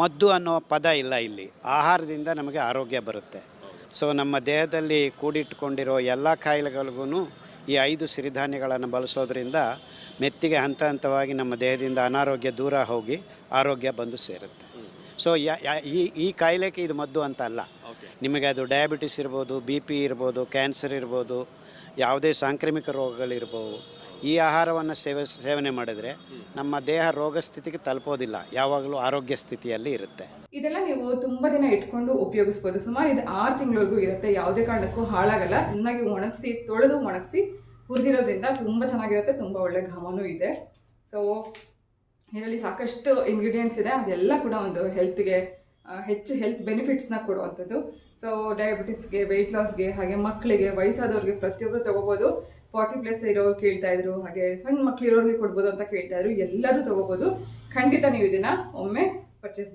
ಮದ್ದು ಅನ್ನೋ ಪದ ಇಲ್ಲ ಇಲ್ಲಿ. ಆಹಾರದಿಂದ ನಮಗೆ ಆರೋಗ್ಯ ಬರುತ್ತೆ. ಸೊ ನಮ್ಮ ದೇಹದಲ್ಲಿ ಕೂಡಿಟ್ಟುಕೊಂಡಿರೋ ಎಲ್ಲ ಕಾಯಿಲೆಗಳಿಗೂ ಈ 5 ಸಿರಿಧಾನ್ಯಗಳನ್ನು ಬಳಸೋದ್ರಿಂದ ಮೆತ್ತಿಗೆ ಹಂತ ಹಂತವಾಗಿ ನಮ್ಮ ದೇಹದಿಂದ ಅನಾರೋಗ್ಯ ದೂರ ಹೋಗಿ ಆರೋಗ್ಯ ಬಂದು ಸೇರುತ್ತೆ. ಸೊ ಈ ಕಾಯಿಲೆಗೆ ಇದು ಮದ್ದು ಅಂತ ಅಲ್ಲ. ನಿಮಗೆ ಅದು ಡಯಾಬಿಟಿಸ್ ಇರ್ಬೋದು, BP ಇರ್ಬೋದು, ಕ್ಯಾನ್ಸರ್ ಇರ್ಬೋದು, ಯಾವುದೇ ಸಾಂಕ್ರಾಮಿಕ ರೋಗಗಳಿರ್ಬೋದು, ಈ ಆಹಾರವನ್ನು ಸೇವನೆ ಮಾಡಿದರೆ ನಮ್ಮ ದೇಹ ರೋಗ ಸ್ಥಿತಿಗೆ ತಲುಪೋದಿಲ್ಲ, ಯಾವಾಗಲೂ ಆರೋಗ್ಯ ಸ್ಥಿತಿಯಲ್ಲಿ ಇರುತ್ತೆ. ಇದೆಲ್ಲ ನೀವು ತುಂಬ ದಿನ ಇಟ್ಕೊಂಡು ಉಪಯೋಗಿಸ್ಬೋದು. ಸುಮಾರು ಇದು 6 ತಿಂಗಳವರೆಗೂ ಇರುತ್ತೆ. ಯಾವುದೇ ಕಾರಣಕ್ಕೂ ಹಾಳಾಗಲ್ಲ. ಚೆನ್ನಾಗಿ ತೊಳೆದು ಒಣಗಿಸಿ ಹುರಿದಿರೋದ್ರಿಂದ ತುಂಬ ಚೆನ್ನಾಗಿರುತ್ತೆ. ತುಂಬ ಒಳ್ಳೆ ಘಮನೂ ಇದೆ. ಸೊ ಇದರಲ್ಲಿ ಸಾಕಷ್ಟು ಇಂಗ್ರೀಡಿಯೆಂಟ್ಸ್ ಇದೆ. ಅದೆಲ್ಲ ಕೂಡ ಒಂದು ಹೆಲ್ತ್ಗೆ ಹೆಚ್ಚು ಹೆಲ್ತ್ ಬೆನಿಫಿಟ್ಸ್ನ ಕೊಡುವಂಥದ್ದು. ಸೊ ಡಯಾಬಿಟಿಸ್ಗೆ, ವೆಯ್ಟ್ ಲಾಸ್ಗೆ, ಹಾಗೆ ಮಕ್ಕಳಿಗೆ, ವಯಸ್ಸಾದವ್ರಿಗೆ ಪ್ರತಿಯೊಬ್ಬರು ತೊಗೋಬೋದು. 40+ ಇರೋರು ಕೇಳ್ತಾಯಿದ್ರು, ಹಾಗೆ ಸಣ್ಣ ಮಕ್ಕಳು ಇರೋರಿಗೆ ಕೊಡ್ಬೋದು ಅಂತ ಕೇಳ್ತಾಯಿದ್ರು. ಎಲ್ಲರೂ ತೊಗೋಬೋದು. ಖಂಡಿತ ನೀವು ಇದನ್ನು ಒಮ್ಮೆ ಪರ್ಚೇಸ್ ಮಾಡಿ.